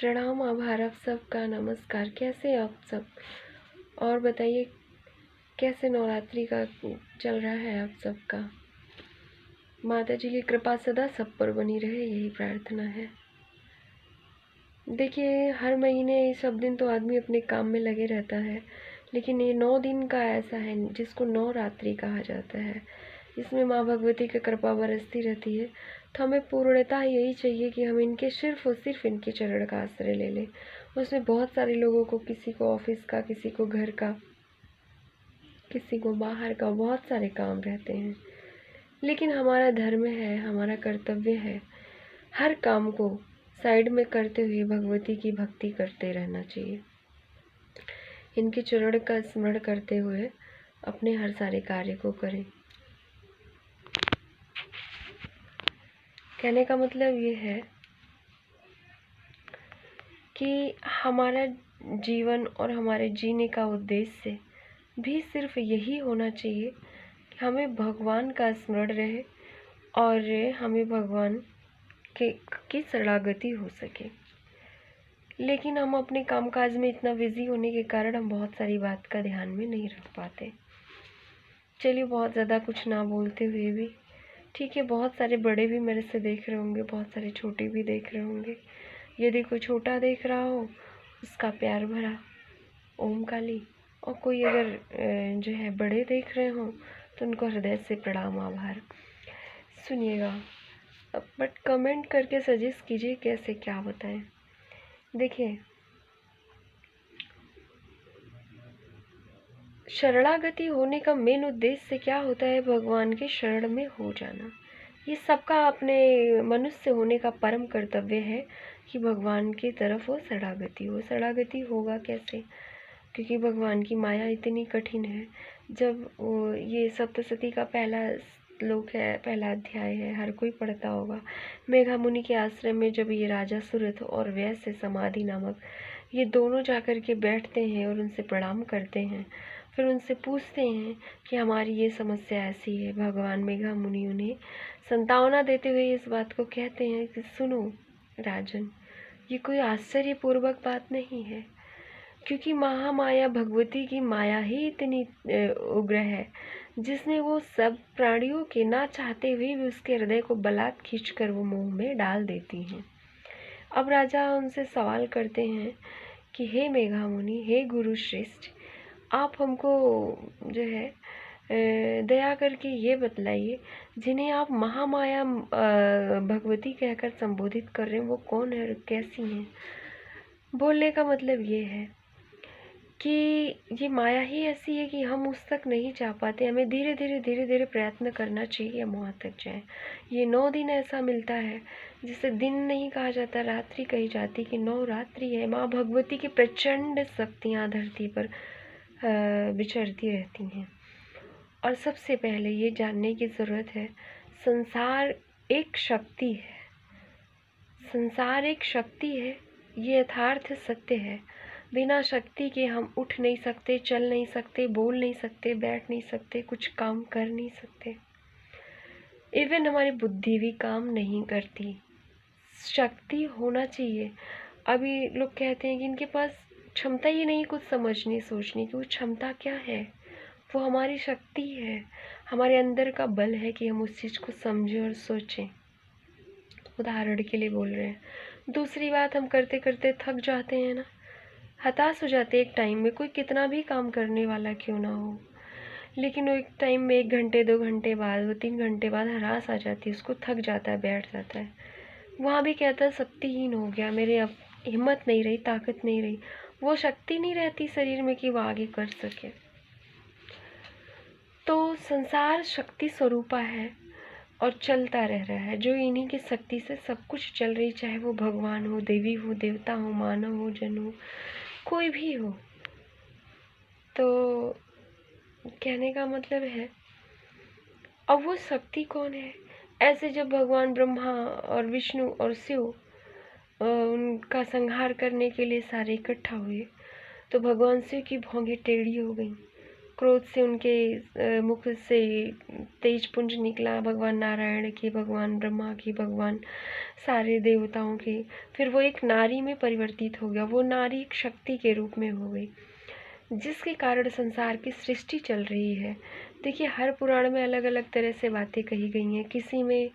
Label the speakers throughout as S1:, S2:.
S1: प्रणाम, आभार आप सबका, नमस्कार। कैसे हैं आप सब? और बताइए कैसे नवरात्रि का चल रहा है आप सबका? माता जी की कृपा सदा सब पर बनी रहे, यही प्रार्थना है। देखिए, हर महीने सब दिन तो आदमी अपने काम में लगे रहता है, लेकिन ये 9 दिन का ऐसा है जिसको नवरात्रि कहा जाता है। इसमें माँ भगवती की कृपा बरसती रहती है। तो हमें पूर्णतः यही चाहिए कि हम इनके सिर्फ और सिर्फ इनके चरण का आश्रय ले लें। उसमें बहुत सारे लोगों को, किसी को ऑफिस का, किसी को घर का, किसी को बाहर का, बहुत सारे काम रहते हैं, लेकिन हमारा धर्म है, हमारा कर्तव्य है, हर काम को साइड में करते हुए भगवती की भक्ति करते रहना चाहिए। इनके चरण का स्मरण करते हुए अपने हर सारे कार्य को करें। कहने का मतलब ये है कि हमारा जीवन और हमारे जीने का उद्देश्य भी सिर्फ यही होना चाहिए कि हमें भगवान का स्मरण रहे और हमें भगवान की शरणागति हो सके। लेकिन हम अपने कामकाज में इतना बिजी होने के कारण हम बहुत सारी बात का ध्यान में नहीं रख पाते। चलिए, बहुत ज़्यादा कुछ ना बोलते हुए भी, ठीक है, बहुत सारे बड़े भी मेरे से देख रहे होंगे, बहुत सारे छोटे भी देख रहे होंगे। यदि कोई छोटा देख रहा हो, उसका प्यार भरा ओम काली, और कोई अगर जो है बड़े देख रहे हो तो उनको हृदय से प्रणाम, आभार। सुनिएगा, बट कमेंट करके सजेस्ट कीजिए कैसे क्या बताएं। देखिए, शरणागति होने का मेन उद्देश्य क्या होता है? भगवान के शरण में हो जाना। ये सबका अपने मनुष्य होने का परम कर्तव्य है कि भगवान की तरफ वो शरणागति हो। शरणागति होगा कैसे? क्योंकि भगवान की माया इतनी कठिन है। जब वो ये सप्तशती का पहला श्लोक है, पहला अध्याय है, हर कोई पढ़ता होगा। मेघा मुनि के आश्रम में जब ये राजा सुरथ और वैश्य समाधि नामक ये दोनों जाकर के बैठते हैं और उनसे प्रणाम करते हैं, फिर उनसे पूछते हैं कि हमारी ये समस्या ऐसी है। भगवान मेघा मुनि उन्हें संतावना देते हुए इस बात को कहते हैं कि सुनो राजन, ये कोई आश्चर्यपूर्वक बात नहीं है, क्योंकि महामाया भगवती की माया ही इतनी उग्र है, जिसने वो सब प्राणियों के ना चाहते हुए भी उसके हृदय को बलात् खींचकर वो मुंह में डाल देती हैं। अब राजा उनसे सवाल करते हैं कि हे मेघा मुनि, हे गुरु श्रेष्ठ, आप हमको जो है दया करके ये बतलाइए, जिन्हें आप महामाया भगवती कहकर संबोधित कर रहे हैं, वो कौन है और कैसी हैं? बोलने का मतलब ये है कि ये माया ही ऐसी है कि हम उस तक नहीं जा पाते। हमें धीरे धीरे प्रयत्न करना चाहिए, हम वहाँ तक जाएं। ये 9 दिन ऐसा मिलता है जिसे दिन नहीं कहा जाता, रात्रि कही जाती, कि नवरात्रि है। माँ भगवती की प्रचंड शक्तियाँ धरती पर विचरती रहती हैं। और सबसे पहले ये जानने की ज़रूरत है, संसार एक शक्ति है। संसार एक शक्ति है, ये यथार्थ सत्य है। बिना शक्ति के हम उठ नहीं सकते, चल नहीं सकते, बोल नहीं सकते, बैठ नहीं सकते, कुछ काम कर नहीं सकते। इवन हमारी बुद्धि भी काम नहीं करती। शक्ति होना चाहिए। अभी लोग कहते हैं कि इनके पास क्षमता ही नहीं कुछ समझने सोचने की। वो क्षमता क्या है? वो हमारी शक्ति है, हमारे अंदर का बल है कि हम उस चीज़ को समझें और सोचें। उदाहरण के लिए बोल रहे हैं। दूसरी बात, हम करते करते थक जाते हैं ना, हताश हो जाते हैं एक टाइम में, कोई कितना भी काम करने वाला क्यों ना हो, लेकिन वो एक टाइम में 1 घंटे 2 घंटे बाद, वो 3 घंटे बाद हरास आ जाती है, उसको थक जाता है, बैठ जाता है। वहाँ भी कहता है शक्तिहीन हो गया, मेरे अब हिम्मत नहीं रही, ताकत नहीं रही। वो शक्ति नहीं रहती शरीर में कि वो आगे कर सके। तो संसार शक्ति स्वरूपा है और चलता रह रहा है, जो इन्हीं की शक्ति से सब कुछ चल रही, चाहे वो भगवान हो, देवी हो, देवता हो, मानव हो, जन हो, कोई भी हो। तो कहने का मतलब है, अब वो शक्ति कौन है? ऐसे जब भगवान ब्रह्मा और विष्णु और शिव उनका संहार करने के लिए सारे इकट्ठा हुए, तो भगवान शिव की भौंगे टेढ़ी हो गई क्रोध से उनके मुख से तेज पुंज निकला, भगवान नारायण की, भगवान ब्रह्मा की, भगवान सारे देवताओं की। फिर वो एक नारी में परिवर्तित हो गया, वो नारी एक शक्ति के रूप में हो गई, जिसके कारण संसार की सृष्टि चल रही है। देखिए, हर पुराण में अलग अलग तरह से बातें कही गई हैं। किसी में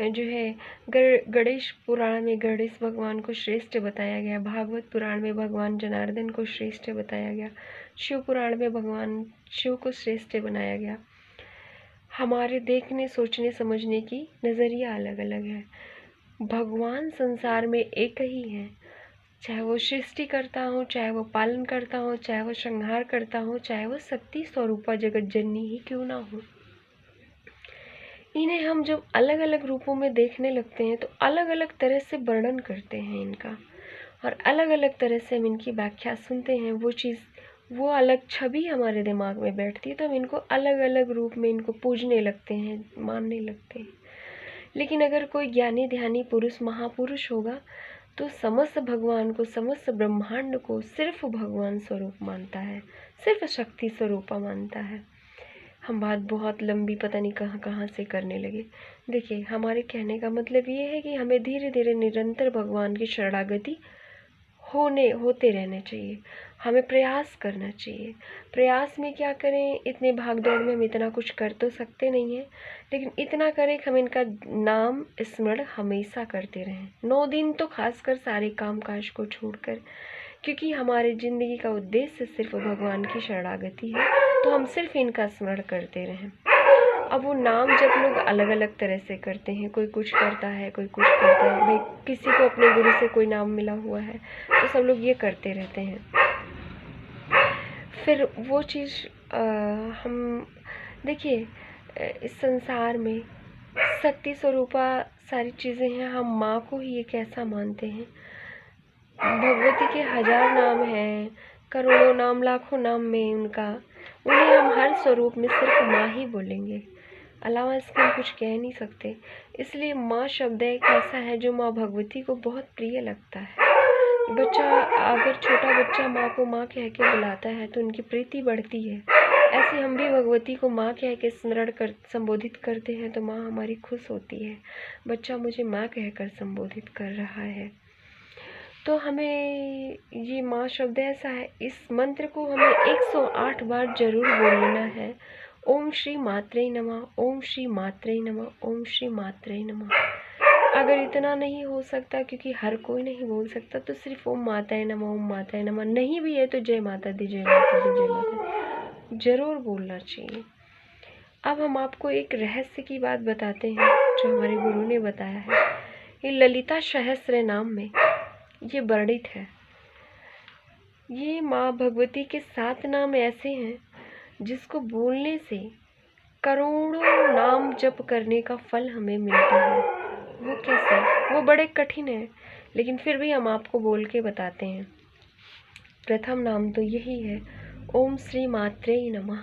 S1: जो है गणेश पुराण में गणेश भगवान को श्रेष्ठ बताया गया, भागवत पुराण में भगवान जनार्दन को श्रेष्ठ बताया गया, शिव पुराण में भगवान शिव को श्रेष्ठ बनाया गया। हमारे देखने, सोचने, समझने की नज़रिया अलग अलग है। भगवान संसार में एक ही है, चाहे वो सृष्टि करता हो, चाहे वो पालन करता हो, चाहे वो संहार करता हो, चाहे वो शक्ति स्वरूपा जगत जननी ही क्यों ना हो। इन्हें हम जब अलग अलग रूपों में देखने लगते हैं तो अलग अलग तरह से वर्णन करते हैं इनका, और अलग अलग तरह से हम इनकी व्याख्या सुनते हैं। वो अलग छवि हमारे दिमाग में बैठती है, तो हम इनको अलग अलग रूप में इनको पूजने लगते हैं, मानने लगते हैं। लेकिन अगर कोई ज्ञानी ध्यानी पुरुष, महापुरुष होगा तो समस्त भगवान को, समस्त ब्रह्मांड को सिर्फ भगवान स्वरूप मानता है, सिर्फ शक्ति स्वरूपा मानता है। हम बात बहुत लंबी पता नहीं कहाँ कहाँ से करने लगे। देखिए, हमारे कहने का मतलब ये है कि हमें धीरे धीरे निरंतर भगवान की शरणागति होते रहने चाहिए। हमें प्रयास करना चाहिए। प्रयास में क्या करें, इतने भाग दौड़ में हम इतना कुछ कर तो सकते नहीं हैं, लेकिन इतना करें कि हम इनका नाम स्मरण हमेशा करते रहें, 9 दिन तो खासकर सारे काम काज को छोड़कर, क्योंकि हमारे ज़िंदगी का उद्देश्य सिर्फ भगवान की शरणागति है, तो हम सिर्फ इनका स्मरण करते रहें। अब वो नाम जब लोग अलग अलग तरह से करते हैं, कोई कुछ करता है, कोई कुछ करता है, भाई किसी को अपने गुरु से कोई नाम मिला हुआ है तो सब लोग ये करते रहते हैं। फिर वो चीज़ हम देखिए, इस संसार में शक्ति स्वरूपा सारी चीज़ें हैं। हम माँ को ही एक ऐसा मानते हैं। भगवती के 1000 नाम हैं, करोड़ों नाम, लाखों नाम में उन्हें हम हर स्वरूप में सिर्फ माँ ही बोलेंगे, अलावा इसके हम कुछ कह नहीं सकते। इसलिए माँ शब्द एक ऐसा है जो माँ भगवती को बहुत प्रिय लगता है। अगर छोटा बच्चा माँ को माँ कह के बुलाता है तो उनकी प्रीति बढ़ती है। ऐसे हम भी भगवती को माँ कह के संबोधित करते हैं तो माँ हमारी खुश होती है, बच्चा मुझे माँ कहकर संबोधित कर रहा है। तो हमें ये माँ शब्द ऐसा है, इस मंत्र को हमें 108 बार जरूर बोलना है। ओम श्री मात्रे नमः, ओम श्री मात्रे नमः, ओम श्री मात्रे नमः। अगर इतना नहीं हो सकता, क्योंकि हर कोई नहीं बोल सकता, तो सिर्फ ओम माताए नमः, ओम माताए नमः नहीं भी है तो जय माता दी, जय माता दी, जय माता दी जरूर बोलना चाहिए। अब हम आपको एक रहस्य की बात बताते हैं जो हमारे गुरु ने बताया है। ये ललिता सहस्त्र नाम में ये वर्णित है। ये माँ भगवती के 7 नाम ऐसे हैं जिसको बोलने से करोड़ों नाम जप करने का फल हमें मिलता है। वो कैसे? वो बड़े कठिन है, लेकिन फिर भी हम आपको बोल के बताते हैं। प्रथम नाम तो यही है, ओम श्री मात्रे नमः,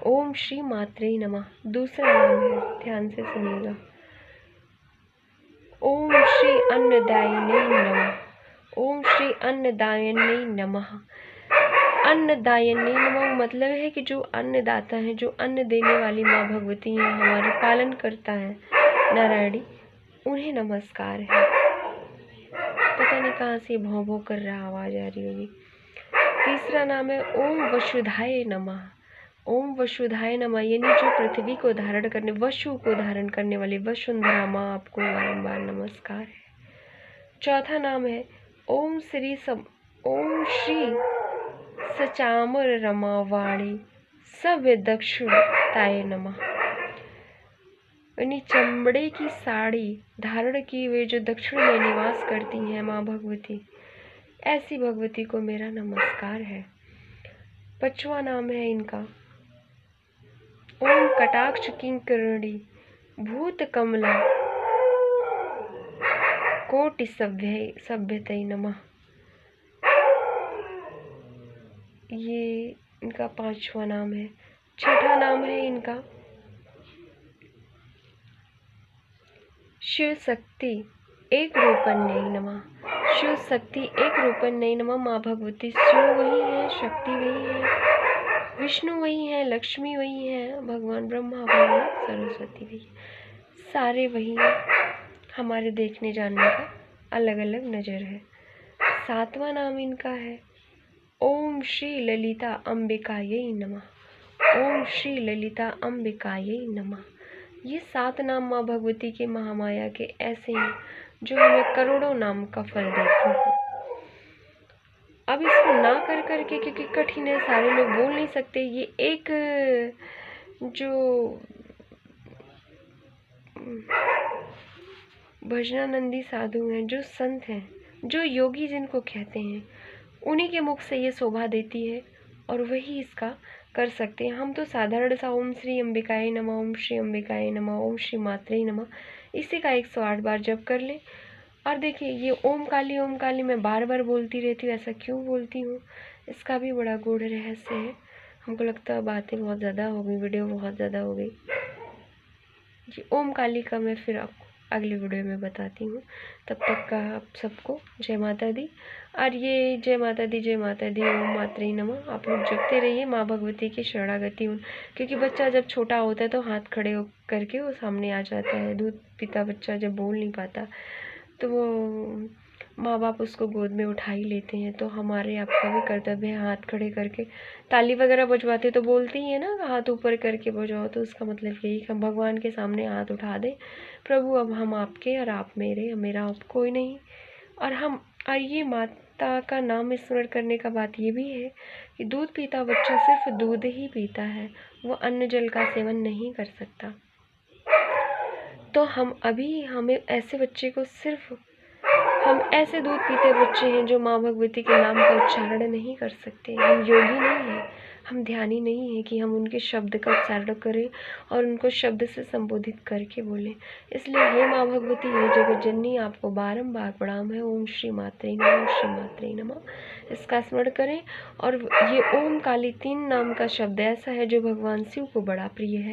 S1: ओम श्री मात्रे नमः। दूसरा नाम है, ध्यान से सुनिएगा, ओम श्री अन्नदायिने नमः, ओम श्री अन्नदायिने नमः। अन्नदायिने नमः मतलब है कि जो अन्नदाता है, जो अन्न देने वाली माँ भगवती है, हमारे पालन करता है नारायणी, उन्हें नमस्कार है। पता नहीं कहाँ से भौं भौं कर रहा आवाज़ आ रही होगी। तीसरा नाम है ओम वसुधाय नमः, ओम वसुधाय नमः, यानी जो पृथ्वी को धारण करने, वसु को धारण करने वाली वसुंधरा माँ, आपको बारंबार नमस्कार है। चौथा नाम है ओम श्री सचामर रमा वाणी सव्य दक्षिणताय नमः, यानी चमड़े की साड़ी धारण किए हुए जो दक्षिण में निवास करती हैं माँ भगवती, ऐसी भगवती को मेरा नमस्कार है। 5वां नाम है इनका ओम कटाक्ष किंकरणी भूत कमला कोटि सभ्यतै नमः। ये इनका 5वां नाम है। 6ठा नाम है इनका शिव शक्ति एक रूपन्यै नमः, शिव शक्ति एक रूपन्यै नमः। माँ भगवती शिव वही है, शक्ति वही है, विष्णु वही हैं, लक्ष्मी वही हैं, भगवान ब्रह्मा वही हैं, सरस्वती वही हैं, सारे वही हैं। हमारे देखने जानने का अलग अलग नज़र है। 7वां नाम इनका है ओम श्री ललिता अंबिकायै नमः। ओम श्री ललिता अंबिकायै नमः। ये 7 नाम माँ भगवती के महामाया के ऐसे हैं जो हमें करोड़ों नाम का फल देती हैं। अब इसको ना कर करके, क्योंकि कठिन है, सारे लोग बोल नहीं सकते, ये एक जो भजनानंदी साधु हैं, जो संत हैं, जो योगी जिनको कहते हैं, उन्हीं के मुख से ये शोभा देती है और वही इसका कर सकते हैं। हम तो साधारण सा ओम श्री अंबिकाय नमः, ओम श्री अंबिकाय नमः, ओम श्री मात्रे नमः, इसी का 108 बार जप कर लें। और देखिए, ये ओम काली मैं बार बार बोलती रहती हूँ, ऐसा क्यों बोलती हूँ, इसका भी बड़ा गूढ़ रहस्य है। हमको लगता है बातें बहुत ज़्यादा हो गई, वीडियो बहुत ज़्यादा हो गई। जी, ओम काली का मैं फिर आपको अगले वीडियो में बताती हूँ। तब तक का आप सबको जय माता दी। और ये जय माता दी, जय माता दी, ओम मात्रे नमः आप लोग जपते रहिए, माँ भगवती की शरणागति। क्योंकि बच्चा जब छोटा होता है तो हाथ खड़े करके वो सामने आ जाता है। दूध पीता बच्चा जब बोल नहीं पाता तो वो माँ बाप उसको गोद में उठा ही लेते हैं। तो हमारे आपका भी कर्तव्य है हाथ खड़े करके, ताली वगैरह बजवाते तो बोलती ही है ना, हाथ ऊपर करके बजाओ, तो उसका मतलब यही कि हम भगवान के सामने हाथ उठा दें, प्रभु अब हम आपके और आप मेरे, मेरा अब कोई नहीं। और ये माता का नाम स्मरण करने का बात ये भी है कि दूध पीता बच्चा सिर्फ दूध ही पीता है, वो अन्न जल का सेवन नहीं कर सकता। तो हमें ऐसे बच्चे को हम ऐसे दूध पीते बच्चे हैं जो माँ भगवती के नाम का उच्चारण नहीं कर सकते। हम योगी नहीं हैं, हम ध्यानी नहीं हैं कि हम उनके शब्द का उच्चारण करें और उनको शब्द से संबोधित करके बोलें। इसलिए हे माँ भगवती, हे जगत जननी, आपको बारंबार प्रणाम है। ओम श्री मात्रे नमः, ओम श्री मात्रे नमः, इसका स्मरण करें। और ये ओम काली 3 नाम का शब्द ऐसा है जो भगवान शिव को बड़ा प्रिय है।